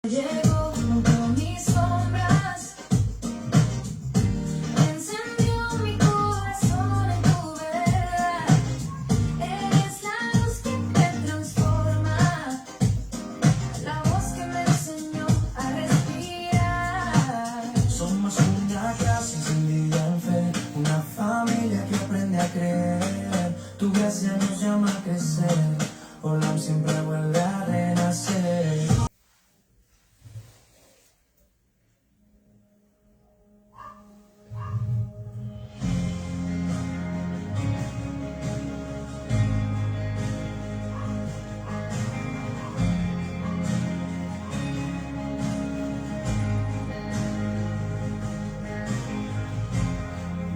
Llegó con mis sombras, encendió mi corazón en tu verdad. Eres la luz que me transforma, la voz que me enseñó a respirar. Somos una casa encendida en fe, una familia que aprende a creer. Tu gracia nos llama a crecer, Olam siempre vuelve a renacer.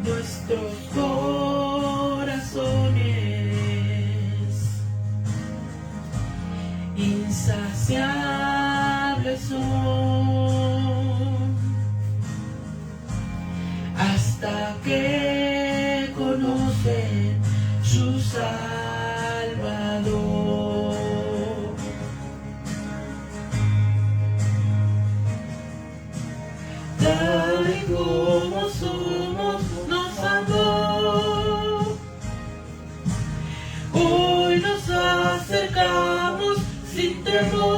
Nuestros corazones insaciables son hasta que conocen su Salvador. Tal y como somos, nos amó. Hoy nos acercamos sin temor.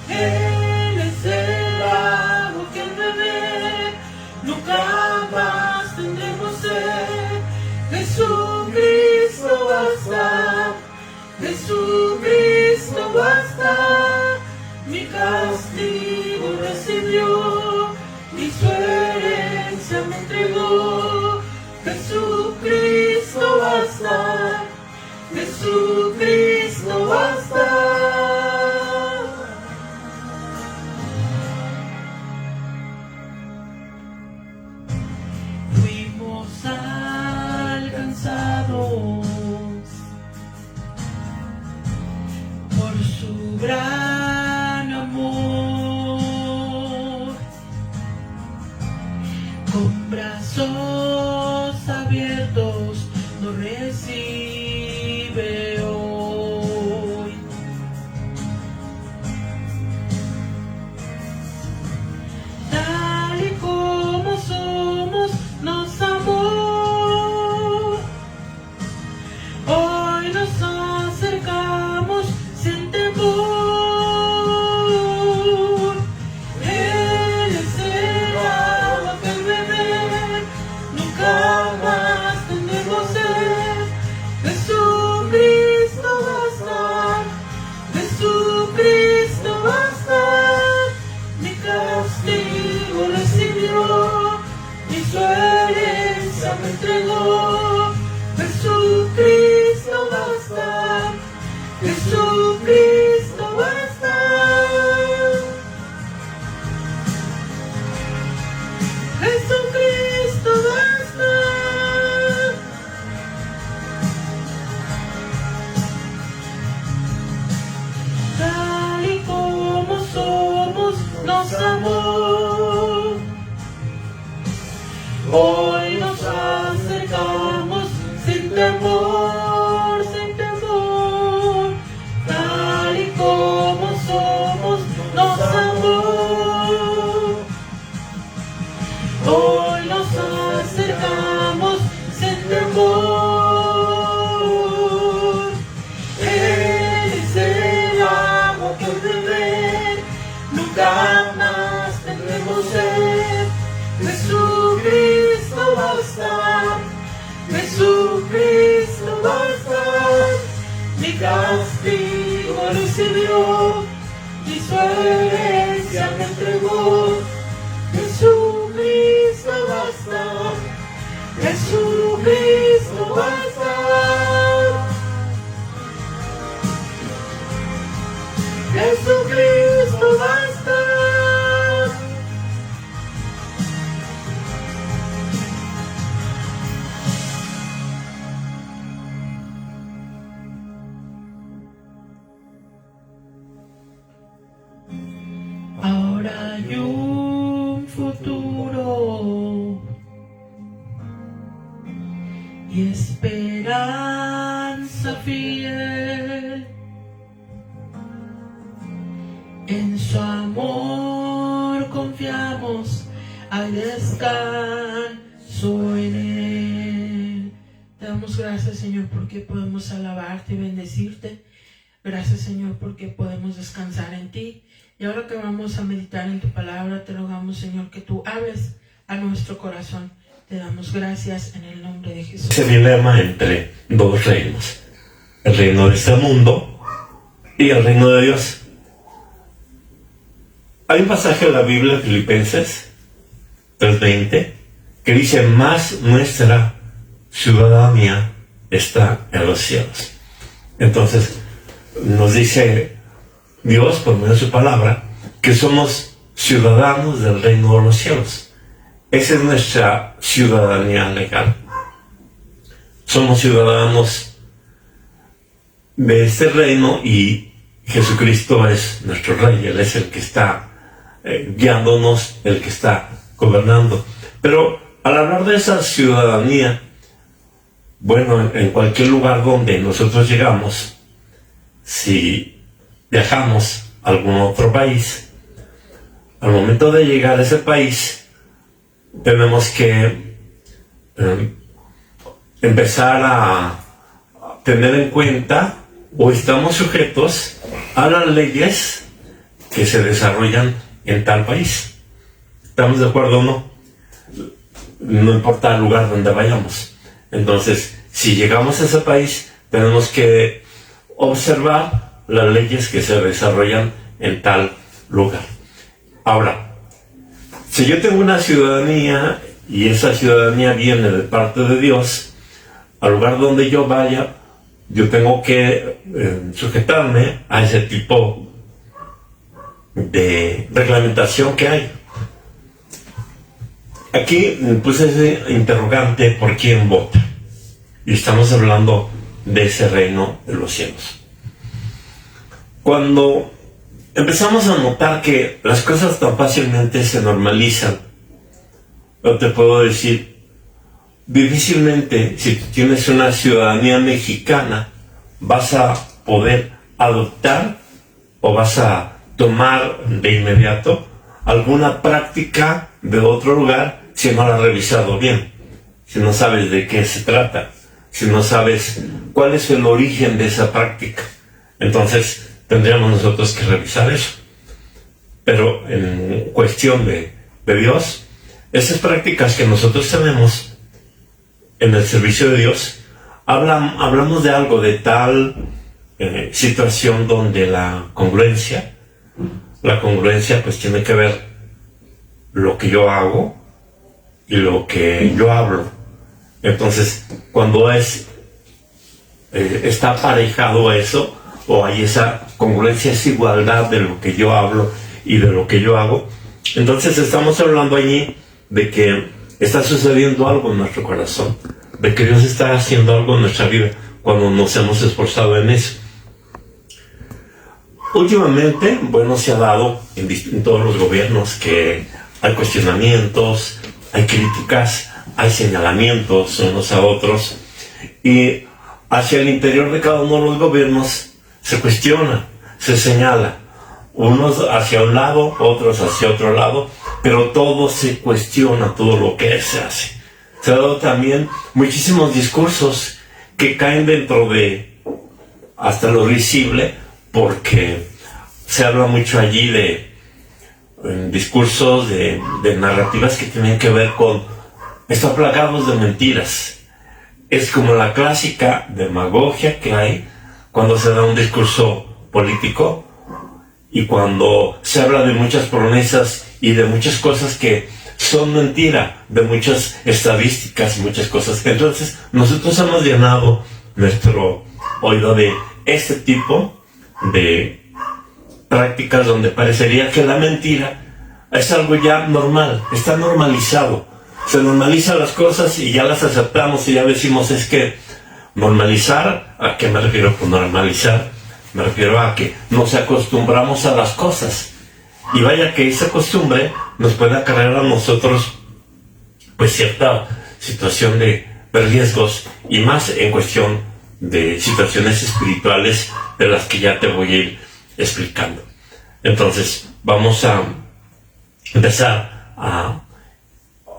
Él es el agua que al beber nunca más tendremos sed. Jesucristo basta, Jesucristo basta. Mi castigo recibió y su herencia me entregó. Jesucristo basta, Jesucristo basta. Fuimos alcanzados por su gran amor, con brazos abiertos nos recibe hoy. Tal y como somos, nos amó. Hoy nos acercamos sin temor. Él es el agua que al beber nunca más tendremos sed. Jesucristo basta, Jesucristo basta. Mi castigo recibió y su herencia me entregó. Jesucristo basta, Jesucristo basta. Jesucristo basta. Tal y como somos, nos amó. Hoy nos acercamos sin temor, sin temor. Tal y como somos, nos amó. Hoy nos acercamos sin temor. Él es el agua que al beber nunca más tendremos sed. Jesucristo basta, Jesucristo basta. Mi castigo recibió y su herencia me entregó. Jesucristo basta, Jesucristo basta. Jesucristo basta. Ahora hay un futuro y esperanza fiel. En su amor confiamos, hay descanso en él. Te damos gracias, Señor, porque podemos alabarte y bendecirte. Gracias, Señor, porque podemos descansar en ti. Y ahora que vamos a meditar en tu palabra, te rogamos, Señor, que tú hables a nuestro corazón. Te damos gracias en el nombre de Jesús. Ese dilema entre dos reinos, el reino de este mundo y el reino de Dios. Hay un pasaje de la Biblia, Filipenses 3:20, que dice: más nuestra ciudadanía está en los cielos. Entonces nos dice Dios, por medio de su palabra, que somos ciudadanos del reino de los cielos. Esa es nuestra ciudadanía legal. Somos ciudadanos de este reino y Jesucristo es nuestro rey. Él es el que está guiándonos, el que está gobernando. Pero al hablar de esa ciudadanía, bueno, en cualquier lugar donde nosotros llegamos, si viajamos a algún otro país, al momento de llegar a ese país, tenemos que empezar a tener en cuenta, o estamos sujetos a las leyes que se desarrollan en tal país. ¿Estamos de acuerdo o no? No importa el lugar donde vayamos. Entonces, si llegamos a ese país, tenemos que observar las leyes que se desarrollan en tal lugar. Ahora, si yo tengo una ciudadanía y esa ciudadanía viene de parte de Dios, al lugar donde yo vaya, yo tengo que sujetarme a ese tipo de reglamentación que hay. Aquí puse ese interrogante: ¿por quién vota? Y estamos hablando de ese reino de los cielos. Cuando empezamos a notar que las cosas tan fácilmente se normalizan, yo te puedo decir, difícilmente, si tú tienes una ciudadanía mexicana, vas a poder adoptar o vas a tomar de inmediato alguna práctica de otro lugar si no la has revisado bien, si no sabes de qué se trata, si no sabes cuál es el origen de esa práctica. Entonces tendríamos nosotros que revisar eso. Pero en cuestión de Dios, esas prácticas que nosotros tenemos en el servicio de Dios, hablamos de algo, de tal situación donde la congruencia pues tiene que ver lo que yo hago y lo que yo hablo. Entonces, cuando está aparejado eso, o hay esa congruencia, esa igualdad de lo que yo hablo y de lo que yo hago, entonces estamos hablando allí de que está sucediendo algo en nuestro corazón, de que Dios está haciendo algo en nuestra vida cuando nos hemos esforzado en eso. Últimamente, bueno, se ha dado en todos los gobiernos que hay cuestionamientos, hay críticas, hay señalamientos unos a otros, y hacia el interior de cada uno de los gobiernos se cuestiona, se señala, unos hacia un lado, otros hacia otro lado, pero todo se cuestiona, todo lo que se hace. Se han dado también muchísimos discursos que caen dentro de hasta lo risible, porque se habla mucho allí de discursos, de narrativas que tienen que ver con, están plagados de mentiras. Es como la clásica demagogia que hay cuando se da un discurso político y cuando se habla de muchas promesas y de muchas cosas que son mentira, de muchas estadísticas y muchas cosas. Entonces nosotros hemos llenado nuestro oído de este tipo de prácticas donde parecería que la mentira es algo ya normal, está normalizado. Se normalizan las cosas y ya las aceptamos y ya decimos, es que normalizar, ¿a qué me refiero con normalizar? Me refiero a que nos acostumbramos a las cosas. Y vaya que esa costumbre nos puede acarrear a nosotros pues cierta situación de riesgos, y más en cuestión de situaciones espirituales de las que ya te voy a ir explicando. Entonces, vamos a empezar a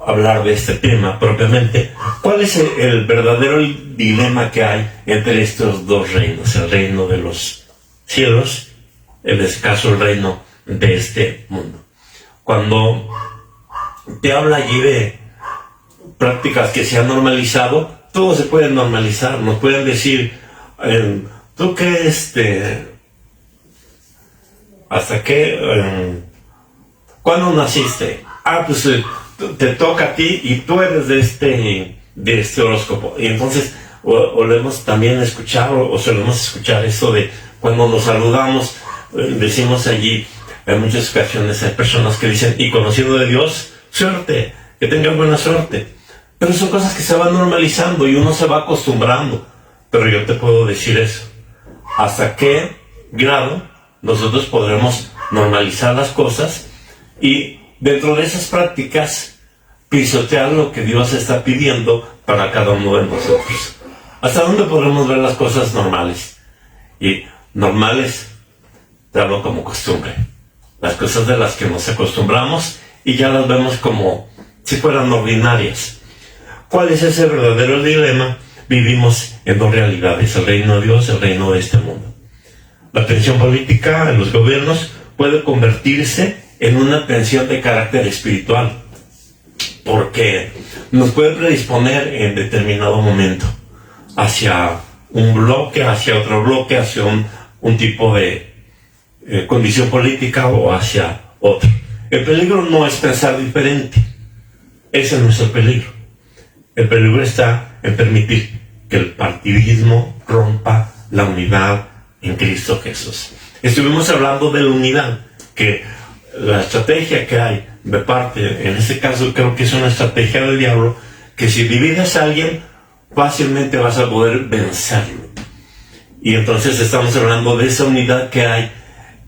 hablar de este tema propiamente. ¿Cuál es el verdadero dilema que hay entre estos dos reinos? El reino de los cielos, en este caso el reino de este mundo. Cuando te habla allí de prácticas que se han normalizado, todo se puede normalizar. Nos pueden decir, ¿tú qué hasta qué? ¿Cuándo naciste? Pues te toca a ti y tú eres de este horóscopo. Y entonces o lo hemos también escuchado o solemos escuchar eso de cuando nos saludamos, decimos allí, en muchas ocasiones hay personas que dicen, y conociendo de Dios, suerte, que tengan buena suerte. Pero son cosas que se van normalizando y uno se va acostumbrando. Pero yo te puedo decir eso. ¿Hasta qué grado nosotros podremos normalizar las cosas y dentro de esas prácticas pisotear lo que Dios está pidiendo para cada uno de nosotros? ¿Hasta dónde podremos ver las cosas normales? Y normales, te hablo como costumbre. Las cosas de las que nos acostumbramos y ya las vemos como si fueran ordinarias. ¿Cuál es ese verdadero dilema? Vivimos en dos realidades, el reino de Dios, el reino de este mundo. La tensión política en los gobiernos puede convertirse en una tensión de carácter espiritual, porque nos puede predisponer en determinado momento hacia un bloque, hacia otro bloque, hacia un tipo de condición política o hacia otro. El peligro no es pensar diferente, ese no es el peligro. El peligro está en permitir que el partidismo rompa la unidad en Cristo Jesús. Estuvimos hablando de la unidad, que la estrategia que hay de parte, en este caso creo que es una estrategia del diablo, que si divides a alguien, fácilmente vas a poder vencerlo. Y entonces estamos hablando de esa unidad que hay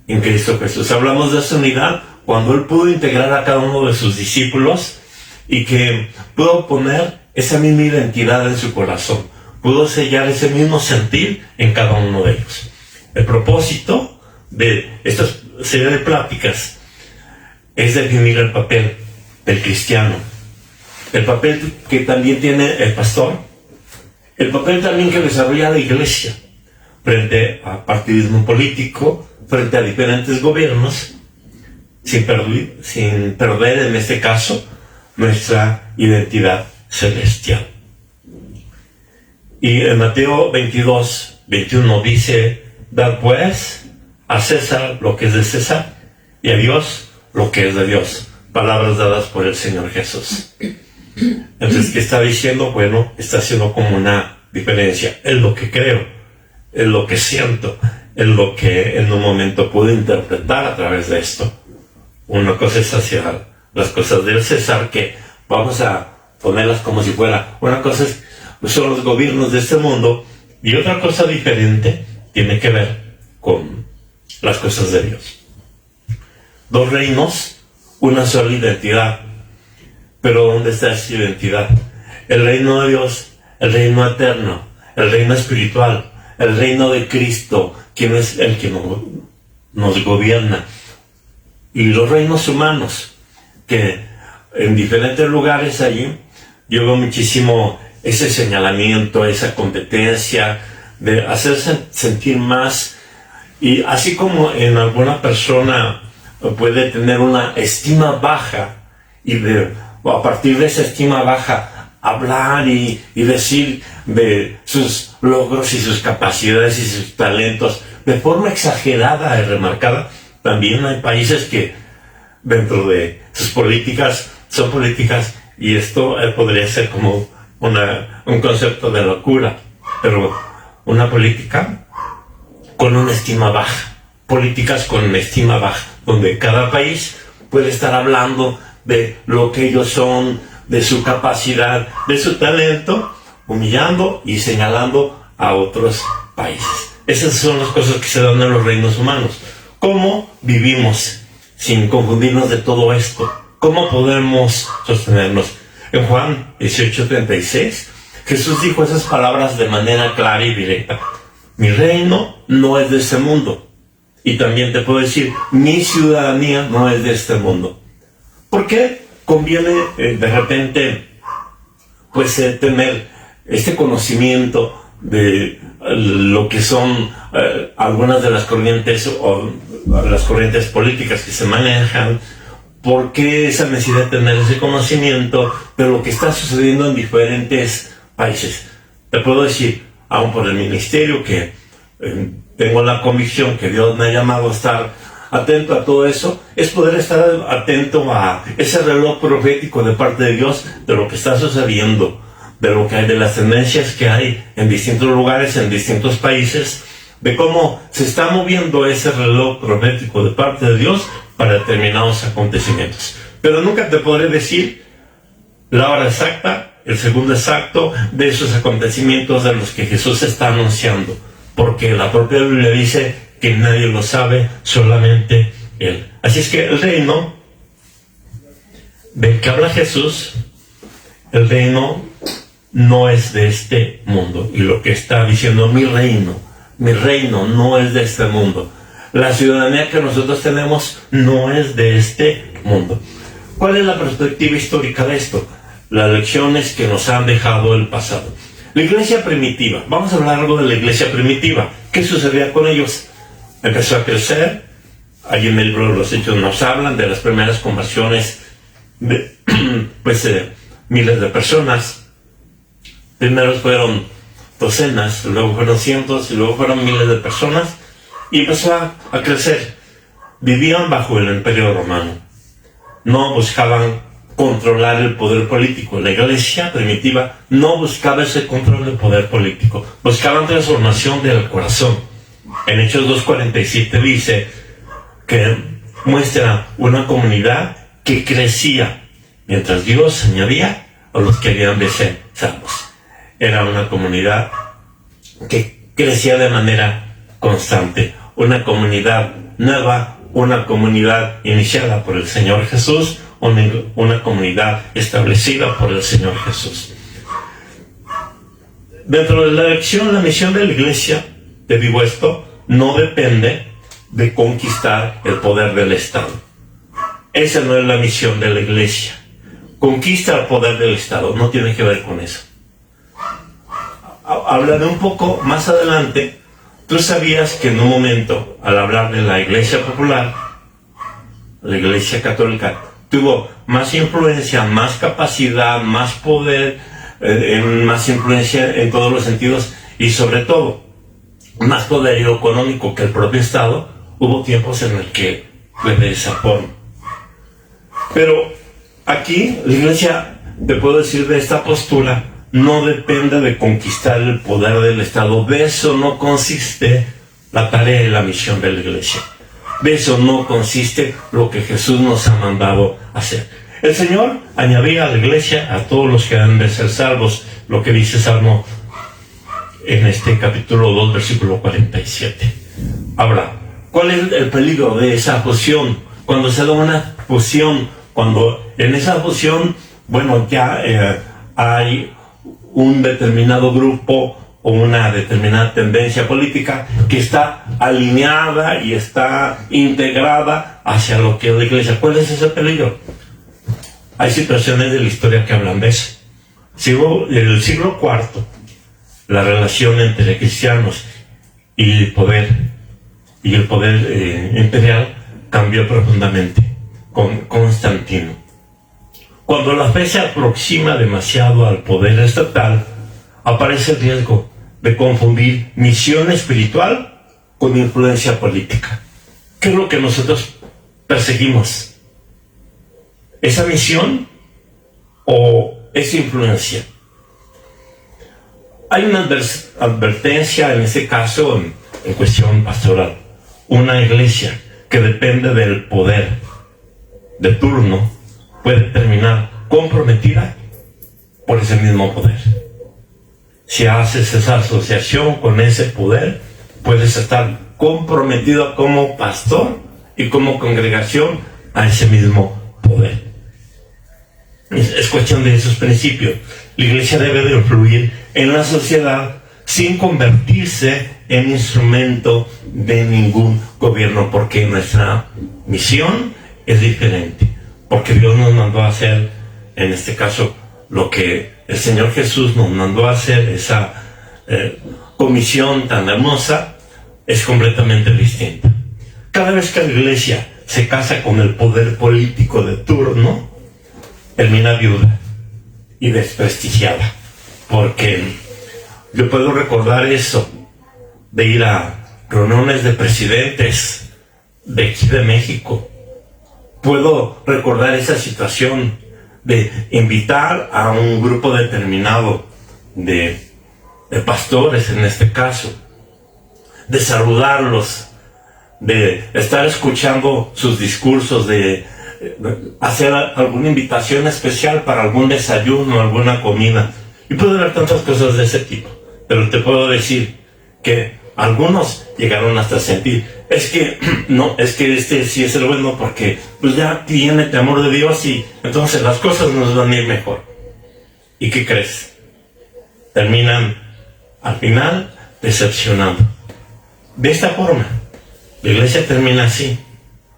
en Cristo Jesús. Hablamos de esa unidad cuando Él pudo integrar a cada uno de sus discípulos y que pudo poner esa misma identidad en su corazón, pudo sellar ese mismo sentir en cada uno de ellos. El propósito de esta serie de pláticas es definir el papel del cristiano, el papel que también tiene el pastor, el papel también que desarrolla la iglesia frente a partidismo político, frente a diferentes gobiernos, sin perder en este caso nuestra identidad celestial. Y en Mateo 22, 21 dice, dad pues a César lo que es de César y a Dios lo que es de Dios. Palabras dadas por el Señor Jesús. Entonces, ¿qué está diciendo? Bueno, está haciendo como una diferencia. Es lo que creo, es lo que siento, es lo que en un momento puedo interpretar a través de esto. Una cosa es hacia las cosas del César, que vamos a ponerlas como si fuera. Una cosa son los gobiernos de este mundo, y otra cosa diferente tiene que ver con las cosas de Dios. Dos reinos, una sola identidad. Pero ¿dónde está esa identidad? El reino de Dios, el reino eterno, el reino espiritual, el reino de Cristo, quien es el que nos gobierna. Y los reinos humanos, que en diferentes lugares allí, yo veo muchísimo ese señalamiento, esa competencia de hacerse sentir más. Y así como en alguna persona puede tener una estima baja y a partir de esa estima baja hablar y decir de sus logros y sus capacidades y sus talentos de forma exagerada y remarcada, también hay países que dentro de sus políticas son políticas, y esto podría ser como un concepto de locura, pero una política con una estima baja, políticas con una estima baja, donde cada país puede estar hablando de lo que ellos son, de su capacidad, de su talento, humillando y señalando a otros países. Esas son las cosas que se dan en los reinos humanos. ¿Cómo vivimos sin confundirnos de todo esto? ¿Cómo podemos sostenernos? En Juan 18:36, Jesús dijo esas palabras de manera clara y directa. Mi reino no es de este mundo. Y también te puedo decir, mi ciudadanía no es de este mundo. ¿Por qué conviene de repente pues tener este conocimiento de lo que son algunas de las corrientes o las corrientes políticas que se manejan? ¿Por qué esa necesidad de tener ese conocimiento de lo que está sucediendo en diferentes países? Te puedo decir, aún por el ministerio, que tengo la convicción que Dios me ha llamado a estar atento a todo eso, es poder estar atento a ese reloj profético de parte de Dios, de lo que está sucediendo, de lo que hay, de las tendencias que hay en distintos lugares, en distintos países, de cómo se está moviendo ese reloj profético de parte de Dios para determinados acontecimientos. Pero nunca te podré decir la hora exacta, el segundo exacto de esos acontecimientos de los que Jesús está anunciando, porque la propia Biblia dice que nadie lo sabe, solamente Él. Así es que el reino del que habla Jesús, el reino no es de este mundo. Y lo que está diciendo, mi reino no es de este mundo. La ciudadanía que nosotros tenemos no es de este mundo. ¿Cuál es la perspectiva histórica de esto? Las lecciones que nos han dejado el pasado. La iglesia primitiva, vamos a hablar algo de la iglesia primitiva. ¿Qué sucedía con ellos? Empezó a crecer. Allí en el libro de los Hechos nos hablan de las primeras conversiones de miles de personas. Primero fueron docenas, luego fueron cientos y luego fueron miles de personas, y empezó a crecer. Vivían bajo el Imperio Romano. No buscaban controlar el poder político. La iglesia primitiva no buscaba ese control del poder político. Buscaban transformación del corazón. En Hechos 2:47 dice que muestra una comunidad que crecía mientras Dios añadía a los que habían de ser salvos. Era una comunidad que crecía de manera constante, una comunidad nueva, una comunidad iniciada por el Señor Jesús, una comunidad establecida por el Señor Jesús. Dentro de la misión de la iglesia, te digo esto, no depende de conquistar el poder del Estado. Esa no es la misión de la iglesia. Conquista el poder del Estado, no tiene que ver con eso. Hablaré un poco más adelante. Tú sabías que en un momento, al hablar de la iglesia popular, la iglesia católica tuvo más influencia, más capacidad, más poder, más influencia en todos los sentidos, y sobre todo más poderío económico que el propio Estado. Hubo tiempos en el que fue de esa forma. Pero aquí la iglesia, te puedo decir, de esta postura no depende de conquistar el poder del Estado. De eso no consiste la tarea y la misión de la iglesia. De eso no consiste lo que Jesús nos ha mandado hacer. El Señor añadía a la iglesia a todos los que han de ser salvos, lo que dice Salmo en este capítulo 2, versículo 47. Ahora, ¿cuál es el peligro de esa fusión? Cuando se da una fusión, cuando en esa fusión, bueno, ya hay un determinado grupo o una determinada tendencia política que está alineada y está integrada hacia lo que es la iglesia. ¿Cuál es ese peligro? Hay situaciones de la historia que hablan de eso. En el siglo IV, la relación entre cristianos y el poder imperial cambió profundamente con Constantino. Cuando la fe se aproxima demasiado al poder estatal, aparece el riesgo de confundir misión espiritual con influencia política. ¿Qué es lo que nosotros perseguimos? ¿Esa misión o esa influencia? Hay una advertencia en este caso en cuestión pastoral. Una iglesia que depende del poder de turno puede terminar comprometida por ese mismo poder. Si haces esa asociación con ese poder, puedes estar comprometido como pastor y como congregación a ese mismo poder. Es cuestión de esos principios. La iglesia debe de influir en la sociedad sin convertirse en instrumento de ningún gobierno, porque nuestra misión es diferente, porque Dios nos mandó a hacer, en este caso, lo que el Señor Jesús nos mandó a hacer, esa comisión tan hermosa, es completamente distinta. Cada vez que la iglesia se casa con el poder político de turno, termina viuda y desprestigiada, porque yo puedo recordar eso, de ir a reuniones de presidentes de aquí de México. Puedo recordar esa situación de invitar a un grupo determinado de pastores, en este caso, de saludarlos, de estar escuchando sus discursos, de hacer alguna invitación especial para algún desayuno, alguna comida. Y puedo ver tantas cosas de ese tipo, pero te puedo decir que algunos llegaron hasta sentir, es que no, es que este sí es el bueno, porque pues ya tiene temor de Dios y entonces las cosas nos van a ir mejor. ¿Y qué crees? Terminan al final decepcionando. De esta forma, la iglesia termina así,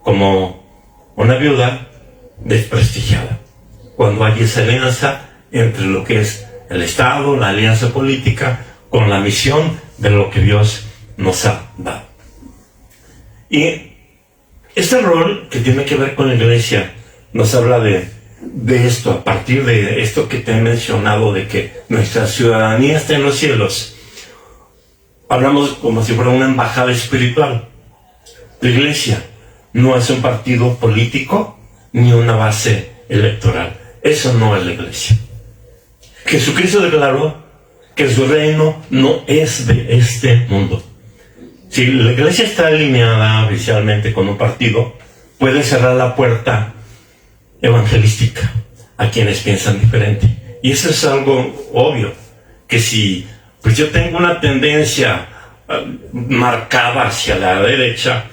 como una viuda desprestigiada, cuando hay esa alianza entre lo que es el Estado, la alianza política, con la misión de lo que Dios nos ha dado. Y este rol que tiene que ver con la iglesia nos habla de esto, a partir de esto que te he mencionado, de que nuestra ciudadanía está en los cielos. Hablamos como si fuera una embajada espiritual. La iglesia no es un partido político ni una base electoral. Eso no es la iglesia. Jesucristo declaró que su reino no es de este mundo. Si la iglesia está alineada oficialmente con un partido, puede cerrar la puerta evangelística a quienes piensan diferente. Y eso es algo obvio, que si pues yo tengo una tendencia marcada hacia la derecha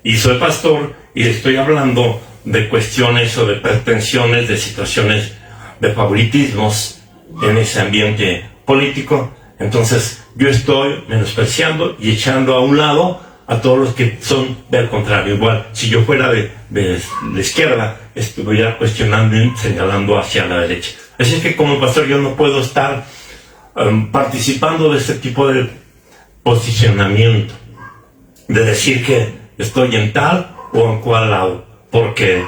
y soy pastor y estoy hablando de cuestiones o de pretensiones, de situaciones de favoritismos en ese ambiente político, entonces yo estoy menospreciando y echando a un lado a todos los que son del contrario. Igual, si yo fuera de la izquierda, estuviera cuestionando y señalando hacia la derecha. Así es que como pastor yo no puedo estar participando de este tipo de posicionamiento, de decir que estoy en tal o en cual lado, porque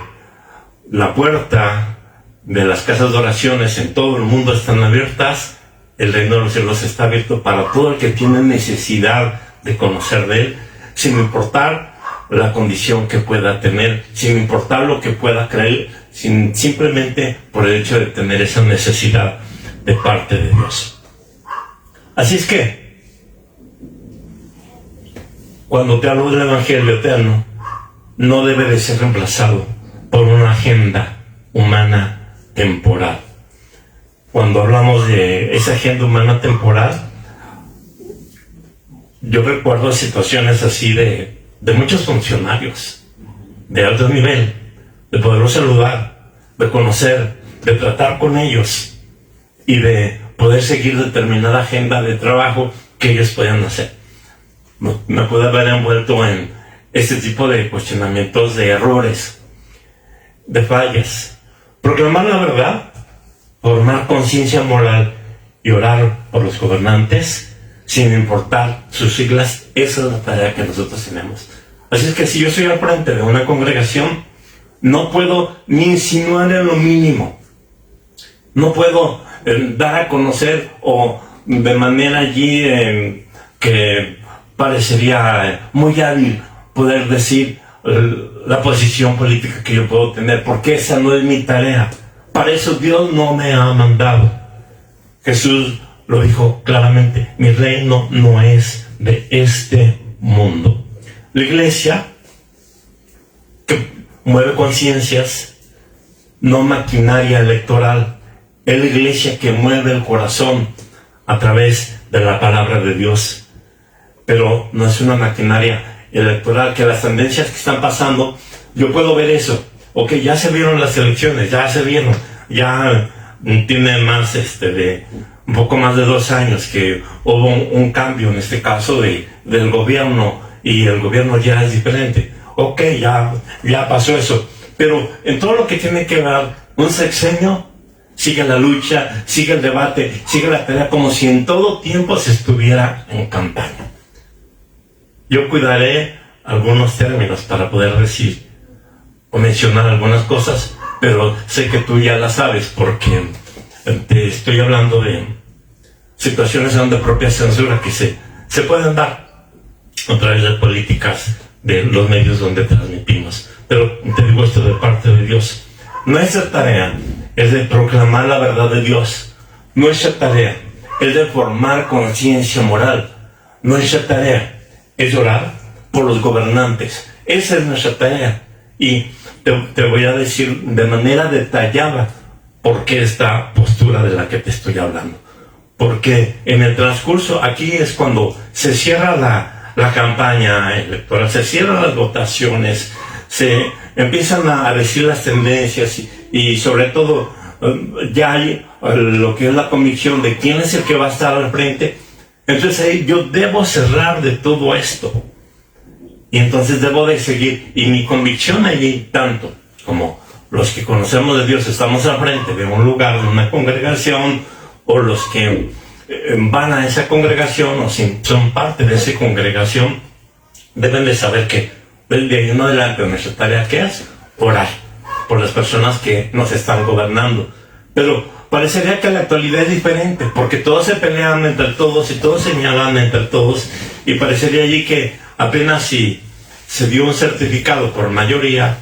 la puerta de las casas de oraciones en todo el mundo están abiertas. El reino de los cielos está abierto para todo el que tiene necesidad de conocer de él, sin importar la condición que pueda tener, sin importar lo que pueda creer, simplemente por el hecho de tener esa necesidad de parte de Dios. Así es que, cuando te hablo del Evangelio eterno, no debe de ser reemplazado por una agenda humana temporal. Cuando hablamos de esa agenda humana temporal, yo recuerdo situaciones así de muchos funcionarios de alto nivel, de poderlos saludar, de conocer, de tratar con ellos y de poder seguir determinada agenda de trabajo que ellos puedan hacer. Me pude haber envuelto en este tipo de cuestionamientos, de errores, de fallas. Proclamar la verdad, formar conciencia moral y orar por los gobernantes, sin importar sus siglas, esa es la tarea que nosotros tenemos. Así es que si yo estoy al frente de una congregación, no puedo ni insinuar en lo mínimo. No puedo dar a conocer o de manera allí que parecería muy hábil poder decir la posición política que yo puedo tener, porque esa no es mi tarea. Para eso Dios no me ha mandado. Jesús lo dijo claramente: mi reino no es de este mundo. La iglesia que mueve conciencias, no maquinaria electoral, es la iglesia que mueve el corazón a través de la palabra de Dios. Pero no es una maquinaria electoral, que las tendencias que están pasando, yo puedo ver eso. Ok, ya se vieron las elecciones, ya se vieron, ya tienen más un poco más de 2 años que hubo un cambio en este caso del gobierno, y el gobierno ya es diferente. Ok, ya pasó eso, pero en todo lo que tiene que ver un sexenio, sigue la lucha, sigue el debate, sigue la pelea, como si en todo tiempo se estuviera en campaña. Yo cuidaré algunos términos para poder decir o mencionar algunas cosas, pero sé que tú ya las sabes, porque te estoy hablando de situaciones de propia censura que se pueden dar a través de políticas de los medios donde transmitimos. Pero te digo esto de parte de Dios. Nuestra tarea es de proclamar la verdad de Dios. Nuestra tarea es de formar conciencia moral. Nuestra tarea es orar por los gobernantes. Esa es nuestra tarea. Y te voy a decir de manera detallada por qué esta postura de la que te estoy hablando. Porque en el transcurso, aquí es cuando se cierra la campaña electoral, se cierran las votaciones, se empiezan a decir las tendencias y sobre todo ya hay lo que es la convicción de quién es el que va a estar al frente. Entonces ahí yo debo cerrar de todo esto. Y entonces debo de seguir, y mi convicción allí, tanto como los que conocemos de Dios estamos al frente de un lugar, de una congregación, o los que van a esa congregación o si son parte de esa congregación, deben de saber que de ahí en adelante nuestra tarea que es orar por las personas que nos están gobernando. Pero parecería que la actualidad es diferente, porque todos se pelean entre todos y todos señalan entre todos, y parecería allí que apenas si se dio un certificado por mayoría,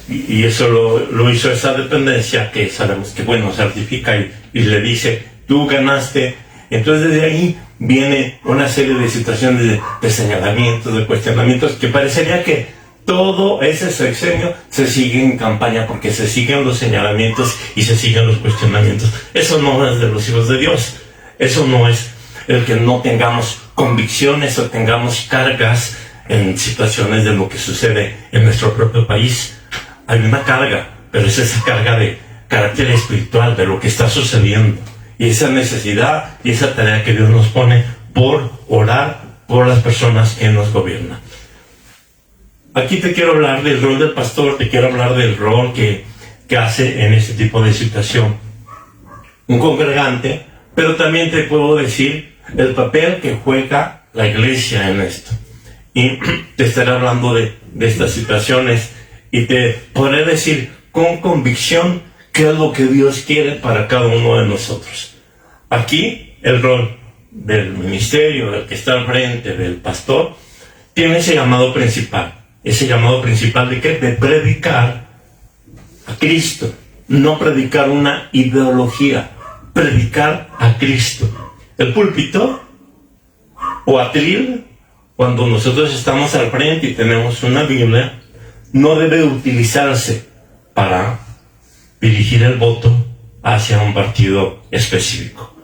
y eso lo hizo esa dependencia que sabemos que bueno, certifica y le dice tú ganaste. Entonces desde ahí viene una serie de situaciones de señalamientos, de cuestionamientos, que parecería que todo ese sexenio se sigue en campaña, porque se siguen los señalamientos y se siguen los cuestionamientos. Eso no es de los hijos de Dios. Eso no es el que no tengamos convicciones o tengamos cargas en situaciones de lo que sucede en nuestro propio país. Hay una carga, pero es esa carga de carácter espiritual, de lo que está sucediendo. Y esa necesidad y esa tarea que Dios nos pone por orar por las personas que nos gobiernan. Aquí te quiero hablar del rol del pastor, te quiero hablar del rol que hace en este tipo de situación un congregante, pero también te puedo decir el papel que juega la iglesia en esto. Y te estaré hablando de estas situaciones y te podré decir con convicción qué es lo que Dios quiere para cada uno de nosotros. Aquí el rol del ministerio, del que está al frente, del pastor, tiene ese llamado principal. Ese llamado principal ¿de qué? De predicar a Cristo. No predicar una ideología, predicar a Cristo. El púlpito o atril, cuando nosotros estamos al frente y tenemos una Biblia, no debe utilizarse para dirigir el voto hacia un partido específico.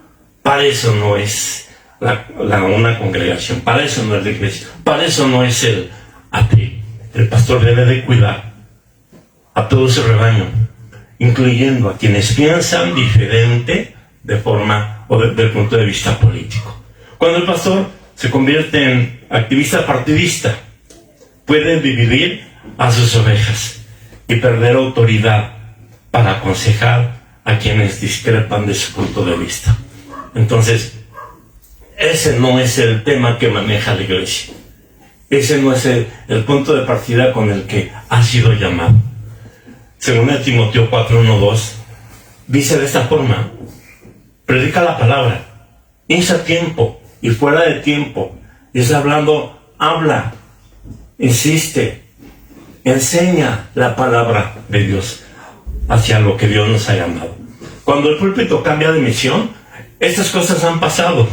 Para eso no es una congregación, para eso no es la iglesia, para eso no es el atril. El pastor debe de cuidar a todo su rebaño, incluyendo a quienes piensan diferente de forma o del punto de vista político. Cuando el pastor se convierte en activista partidista, puede dividir a sus ovejas y perder autoridad para aconsejar a quienes discrepan de su punto de vista. Entonces, ese no es el tema que maneja la iglesia. Ese no es el punto de partida con el que ha sido llamado. Según el Timoteo 4:1-2, dice de esta forma: predica la palabra, insta tiempo y fuera de tiempo. Y está hablando, habla, insiste, enseña la palabra de Dios hacia lo que Dios nos ha llamado. Cuando el púlpito cambia de misión, estas cosas han pasado.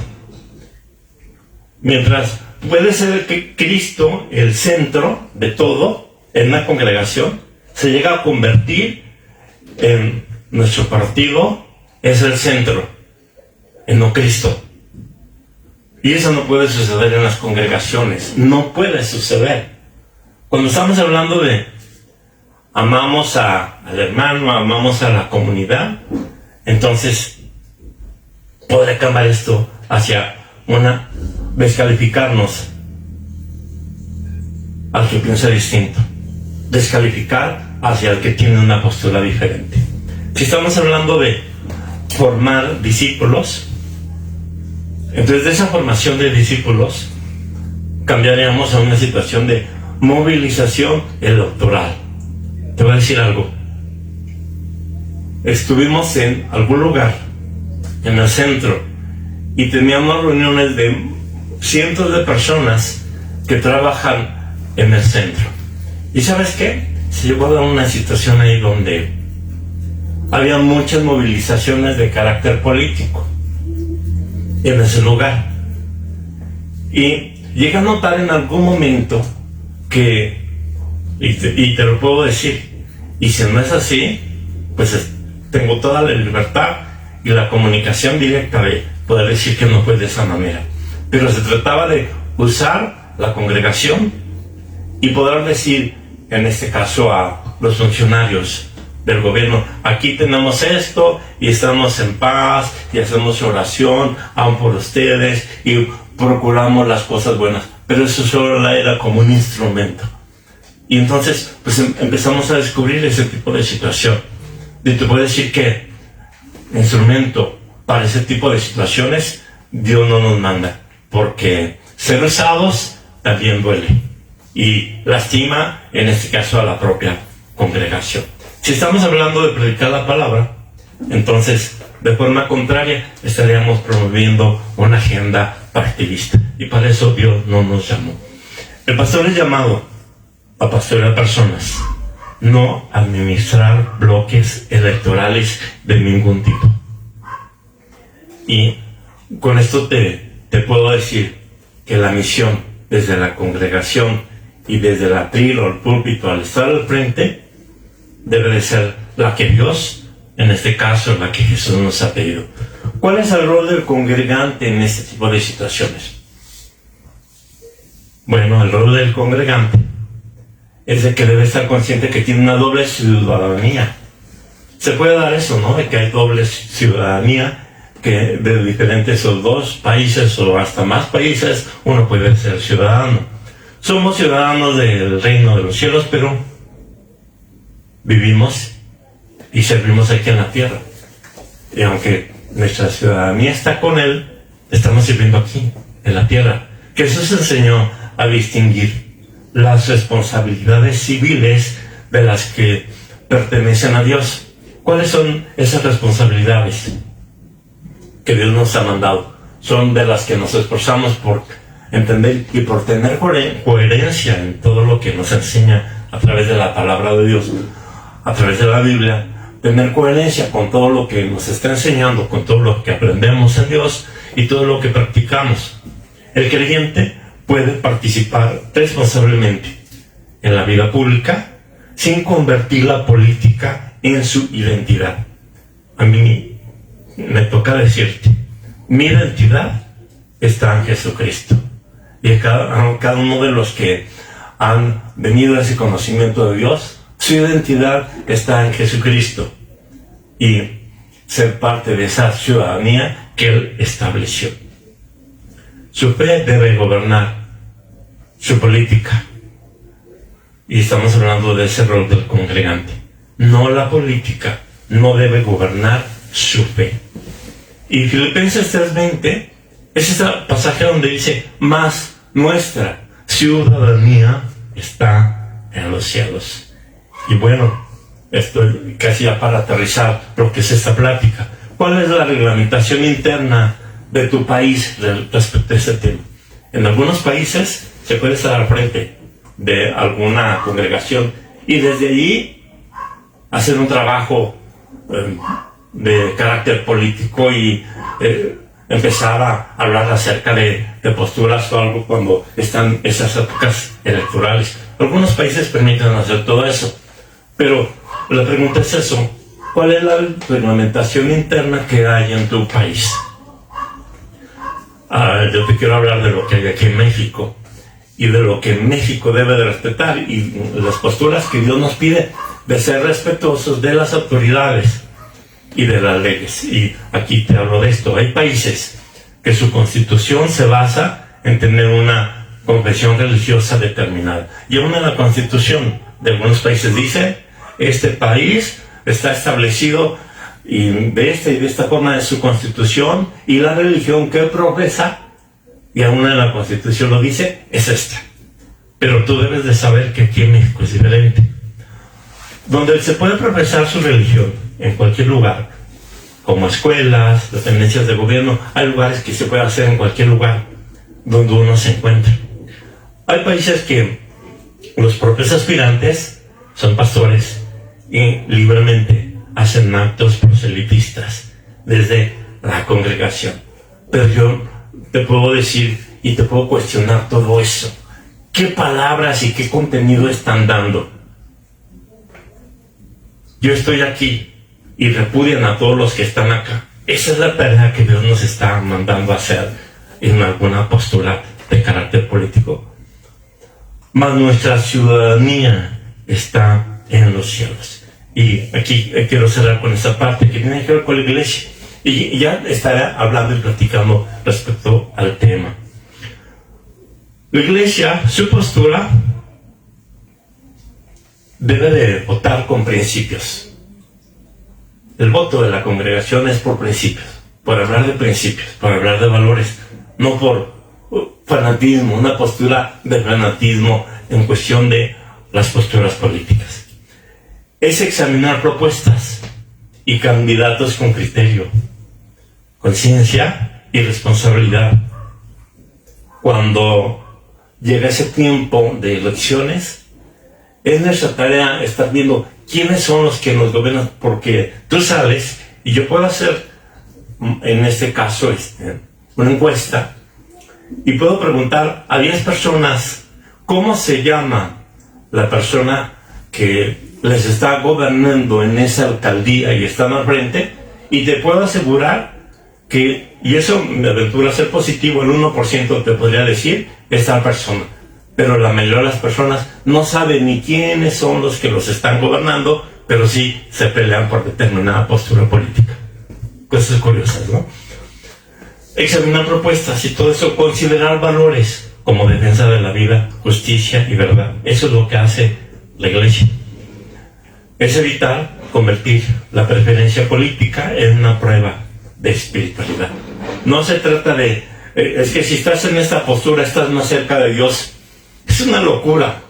Mientras puede ser que Cristo, el centro de todo, en una congregación, se llega a convertir en nuestro partido, es el centro, en no Cristo. Y eso no puede suceder en las congregaciones, no puede suceder. Cuando estamos hablando de amamos al hermano, amamos a la comunidad, entonces podría cambiar esto hacia una descalificarnos al que piensa distinto, descalificar hacia el que tiene una postura diferente. Si estamos hablando de formar discípulos, entonces de esa formación de discípulos cambiaríamos a una situación de movilización electoral. Te voy a decir algo. Estuvimos en algún lugar, en el centro, y teníamos reuniones de cientos de personas que trabajan en el centro. ¿Y sabes qué? Se llegó a dar una situación ahí donde había muchas movilizaciones de carácter político en ese lugar. Y llegué a notar en algún momento que, y te lo puedo decir, y si no es así, pues tengo toda la libertad y la comunicación directa de poder decir que no fue de esa manera. Pero se trataba de usar la congregación y poder decir, en este caso a los funcionarios del gobierno, aquí tenemos esto y estamos en paz y hacemos oración aún por ustedes y procuramos las cosas buenas, pero eso solo era como un instrumento. Y entonces pues empezamos a descubrir ese tipo de situación. Y te puedo decir que instrumento para ese tipo de situaciones Dios no nos manda, porque ser usados también duele y lastima, en este caso, a la propia congregación. Si estamos hablando de predicar la palabra, entonces de forma contraria estaríamos promoviendo una agenda partidista, y para eso Dios no nos llamó. El pastor es llamado a pastorear personas, no a administrar bloques electorales de ningún tipo. Y con esto te puedo decir que la misión desde la congregación y desde el atril o el púlpito al estar al frente debe de ser la que Dios, en este caso la que Jesús nos ha pedido. ¿Cuál es el rol del congregante en este tipo de situaciones? Bueno, el rol del congregante es de que debe estar consciente que tiene una doble ciudadanía. Se puede dar eso, ¿no? De que hay doble ciudadanía, que de diferentes o dos países o hasta más países uno puede ser ciudadano. Somos ciudadanos del reino de los cielos, pero vivimos y servimos aquí en la tierra. Y aunque nuestra ciudadanía está con Él, estamos sirviendo aquí, en la tierra. Jesús enseñó a distinguir las responsabilidades civiles de las que pertenecen a Dios. ¿Cuáles son esas responsabilidades que Dios nos ha mandado? Son de las que nos esforzamos por entender y por tener coherencia en todo lo que nos enseña a través de la palabra de Dios, a través de la Biblia, tener coherencia con todo lo que nos está enseñando, con todo lo que aprendemos en Dios y todo lo que practicamos. El creyente puede participar responsablemente en la vida pública sin convertir la política en su identidad. A mí me toca decirte, mi identidad está en Jesucristo. Y cada uno de los que han venido a ese conocimiento de Dios, su identidad está en Jesucristo. Y ser parte de esa ciudadanía que Él estableció. Su fe debe gobernar su política. Y estamos hablando de ese rol del congregante. No la política, no debe gobernar su fe. Y Filipenses 3:20 es ese pasaje donde dice, mas nuestra ciudadanía está en los cielos. Y bueno, estoy casi ya para aterrizar lo que es esta plática. ¿Cuál es la reglamentación interna de tu país respecto a este tema? En algunos países se puede estar al frente de alguna congregación y desde allí hacer un trabajo de carácter político y empezar a hablar acerca de posturas o algo cuando están esas épocas electorales. Algunos países permiten hacer todo eso, pero la pregunta es eso: ¿cuál es la reglamentación interna que hay en tu país? Yo te quiero hablar de lo que hay aquí en México y de lo que México debe de respetar y las posturas que Dios nos pide de ser respetuosos de las autoridades. y de las leyes. Y aquí te hablo de esto. Hay países que su constitución se basa en tener una confesión religiosa determinada. Y aún en la constitución de algunos países dice, este país está establecido y de esta forma es su constitución, y la religión que profesa, y aún en la constitución lo dice, es esta. Pero tú debes de saber que aquí en México es diferente. Donde se puede profesar su religión, en cualquier lugar, como escuelas, dependencias de gobierno, hay lugares que se puede hacer en cualquier lugar donde uno se encuentra. Hay países que los propios aspirantes son pastores y libremente hacen actos proselitistas desde la congregación. Pero yo te puedo decir y te puedo cuestionar todo eso. ¿Qué palabras y qué contenido están dando? Yo estoy aquí y repudian a todos los que están acá. Esa es la tarea que Dios nos está mandando a hacer en alguna postura de carácter político. Mas nuestra ciudadanía está en los cielos. Y aquí quiero cerrar con esta parte que tiene que ver con la iglesia. Y ya estaré hablando y platicando respecto al tema. La iglesia, su postura, debe de votar con principios. El voto de la congregación es por principios, por hablar de principios, por hablar de valores, no por fanatismo, una postura de fanatismo en cuestión de las posturas políticas. Es examinar propuestas y candidatos con criterio, conciencia y responsabilidad. Cuando llega ese tiempo de elecciones, es nuestra tarea estar viendo quiénes son los que nos gobiernan, porque tú sabes, y yo puedo hacer en este caso una encuesta y puedo preguntar a 10 personas cómo se llama la persona que les está gobernando en esa alcaldía y están al frente, y te puedo asegurar que, y eso me aventura a ser positivo, el 1% te podría decir es tal persona. Pero la mayoría de las personas no saben ni quiénes son los que los están gobernando, pero sí se pelean por determinada postura política. Cosas curiosas, ¿no? Examinar propuestas y todo eso, considerar valores como defensa de la vida, justicia y verdad. Eso es lo que hace la iglesia. Es evitar convertir la preferencia política en una prueba de espiritualidad. No se trata de, es que si estás en esta postura estás más cerca de Dios. Es una locura.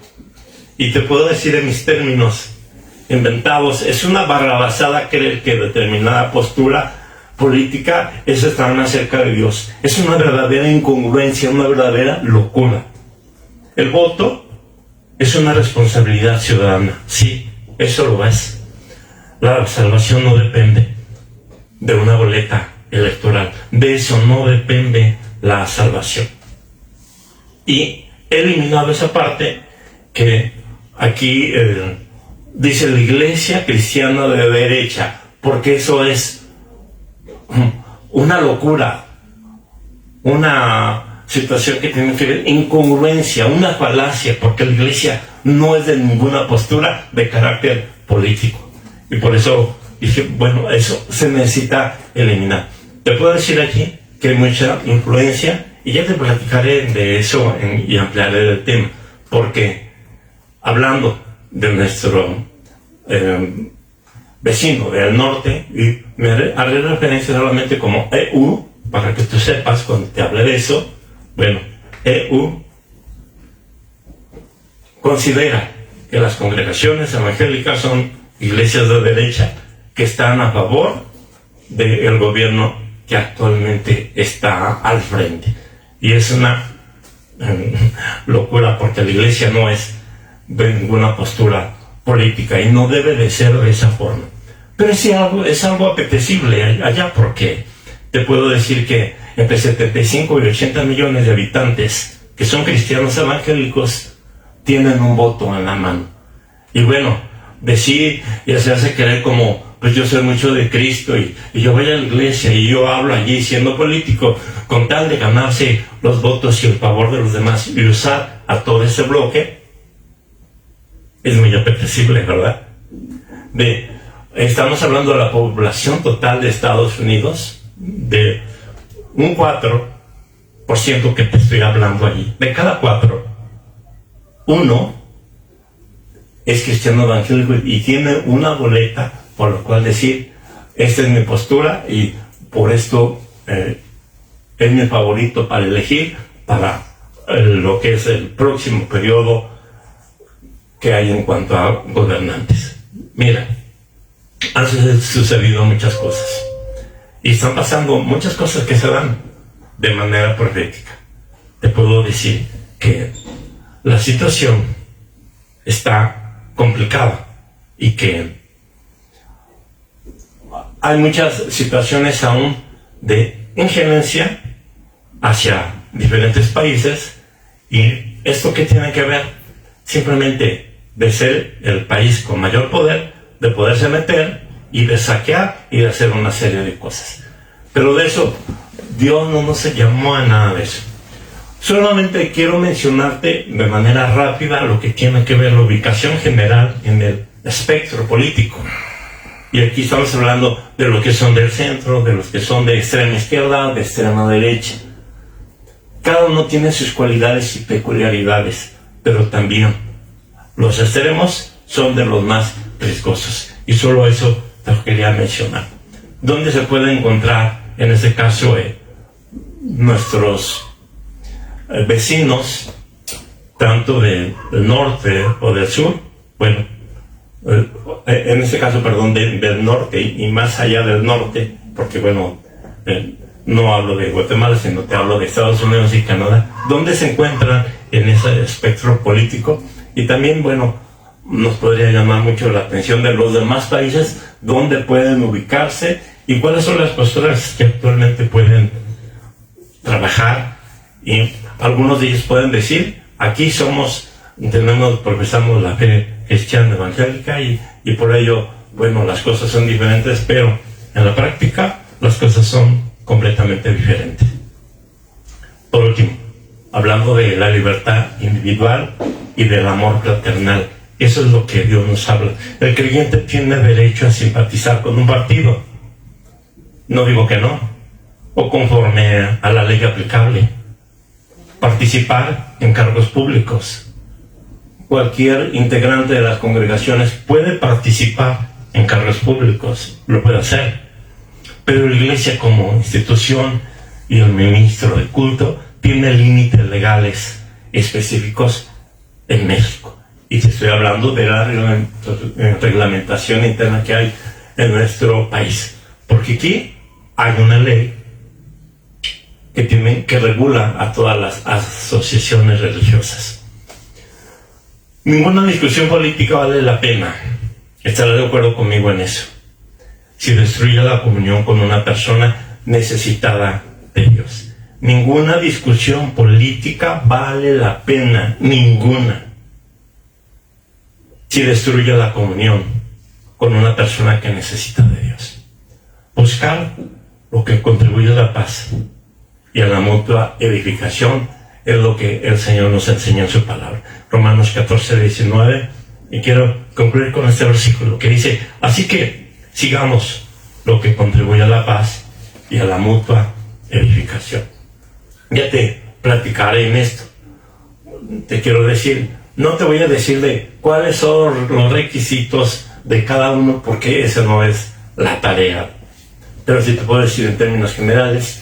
Y te puedo decir en mis términos inventados, es una barrabasada creer que determinada postura política es estar más cerca de Dios. Es una verdadera incongruencia, una verdadera locura. El voto es una responsabilidad ciudadana. Sí, eso lo es. La salvación no depende de una boleta electoral. De eso no depende la salvación. Y he eliminado esa parte que aquí dice la iglesia cristiana de derecha, porque eso es una locura, una situación que tiene que ver incongruencia, una falacia, porque la iglesia no es de ninguna postura de carácter político. Y por eso dije, bueno, eso se necesita eliminar. Te puedo decir aquí que hay mucha influencia, y ya te platicaré de eso y ampliaré el tema, porque hablando de nuestro vecino del norte, y me haré referencia solamente como EU, para que tú sepas cuando te hable de eso. Bueno, EU considera que las congregaciones evangélicas son iglesias de derecha que están a favor del gobierno que actualmente está al frente. Y es una locura, porque la iglesia no es de ninguna postura política y no debe de ser de esa forma. Pero es algo apetecible allá, porque te puedo decir que entre 75 y 80 millones de habitantes que son cristianos evangélicos tienen un voto en la mano. Y bueno, decir y hacerse creer como, pues yo soy mucho de Cristo y yo voy a la iglesia y yo hablo allí siendo político con tal de ganarse los votos y el favor de los demás y usar a todo ese bloque, es muy apetecible, ¿verdad? De estamos hablando de la población total de Estados Unidos, de un 4% que te estoy hablando allí. De cada 4, 1 es cristiano evangélico y tiene una boleta por lo cual decir, esta es mi postura y por esto es mi favorito para elegir para lo que es el próximo periodo que hay en cuanto a gobernantes. Mira, han sucedido muchas cosas y están pasando muchas cosas que se dan de manera profética. Te puedo decir que la situación está complicada y que hay muchas situaciones aún de injerencia hacia diferentes países, y esto que tiene que ver simplemente de ser el país con mayor poder, de poderse meter y de saquear y de hacer una serie de cosas. Pero de eso Dios no nos llamó a nada de eso. Solamente quiero mencionarte de manera rápida lo que tiene que ver la ubicación general en el espectro político. Y aquí estamos hablando de los que son del centro, de los que son de extrema izquierda, de extrema derecha. Cada uno tiene sus cualidades y peculiaridades, pero también los extremos son de los más riesgosos. Y solo eso te lo quería mencionar. ¿Dónde se puede encontrar, en este caso, nuestros vecinos, tanto del norte o del sur? Bueno, en este caso, perdón, del norte y más allá del norte, porque bueno, no hablo de Guatemala, sino te hablo de Estados Unidos y Canadá, ¿dónde se encuentran en ese espectro político? Y también, bueno, nos podría llamar mucho la atención de los demás países, dónde pueden ubicarse y cuáles son las posturas que actualmente pueden trabajar. Y algunos de ellos pueden decir, aquí profesamos la fe cristiana evangélica y por ello, bueno, las cosas son diferentes, pero en la práctica las cosas son completamente diferentes. Por último, hablando de la libertad individual y del amor fraternal, eso es lo que Dios nos habla. El creyente tiene derecho a simpatizar con un partido, no digo que no, o conforme a la ley aplicable, participar en cargos públicos. Cualquier integrante de las congregaciones puede participar en cargos públicos, lo puede hacer, pero la iglesia como institución y el ministro de culto tiene límites legales específicos en México. Y te estoy hablando de la reglamentación interna que hay en nuestro país, porque aquí hay una ley que regula a todas las asociaciones religiosas. Ninguna discusión política vale la pena. Estará de acuerdo conmigo en eso. Si destruye la comunión con una persona necesitada de Dios. Ninguna discusión política vale la pena. Ninguna. Si destruye la comunión con una persona que necesita de Dios. Buscar lo que contribuye a la paz y a la mutua edificación es lo que el Señor nos enseña en su palabra. Romanos 14, 19. Y quiero concluir con este versículo que dice, así que sigamos lo que contribuye a la paz y a la mutua edificación. Ya te platicaré en esto. Te quiero decir, no te voy a decir de cuáles son los requisitos de cada uno, porque esa no es la tarea. Pero sí te puedo decir en términos generales,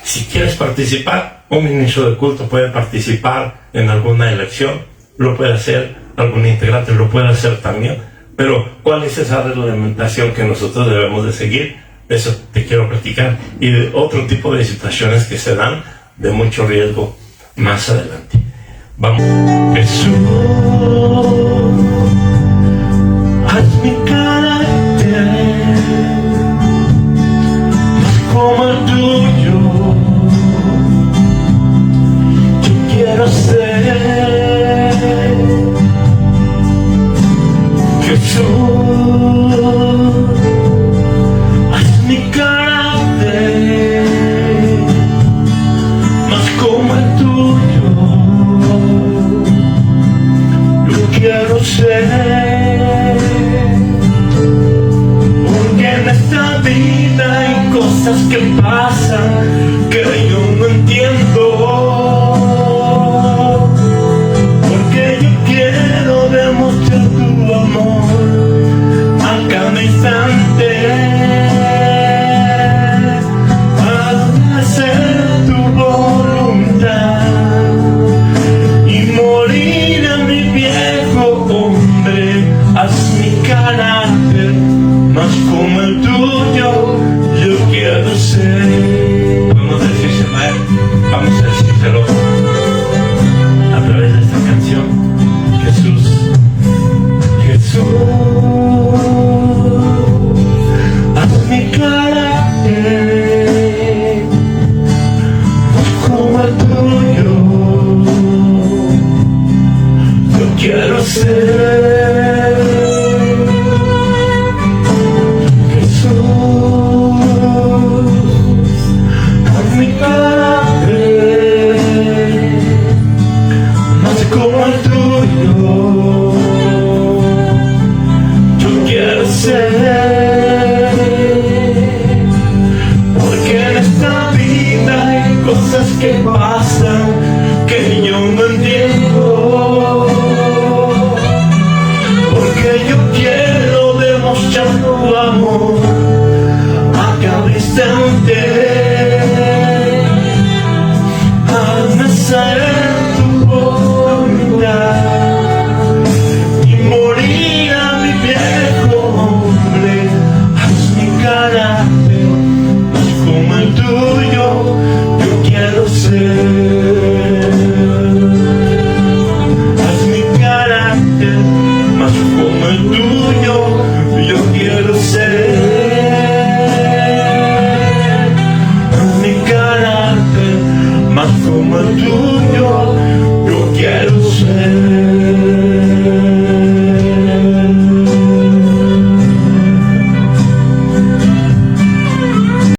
si quieres participar, un ministro de culto puede participar en alguna elección, lo puede hacer, algún integrante lo puede hacer también, pero ¿cuál es esa reglamentación que nosotros debemos de seguir? Eso te quiero platicar, y de otro tipo de situaciones que se dan de mucho riesgo más adelante. Vamos. Jesús, haz mi carácter como el tuyo. Yo quiero ser Jesús, haz mi carácter más como el tuyo. Yo quiero ser pasa que yo no entiendo, porque yo quiero demostrar tu amor a cada instante, para hacer tu voluntad y morir a mi viejo hombre. Haz mi carácter más como el tuyo, yo quiero ser. Vamos a decírselo a través de esta canción. Jesús, haz mi carácter más como el tuyo, yo quiero ser. Como el tuyo, yo quiero ser, porque en esta vida hay cosas que pasan que yo no entiendo, porque yo quiero demostrar tu amor a cada instante.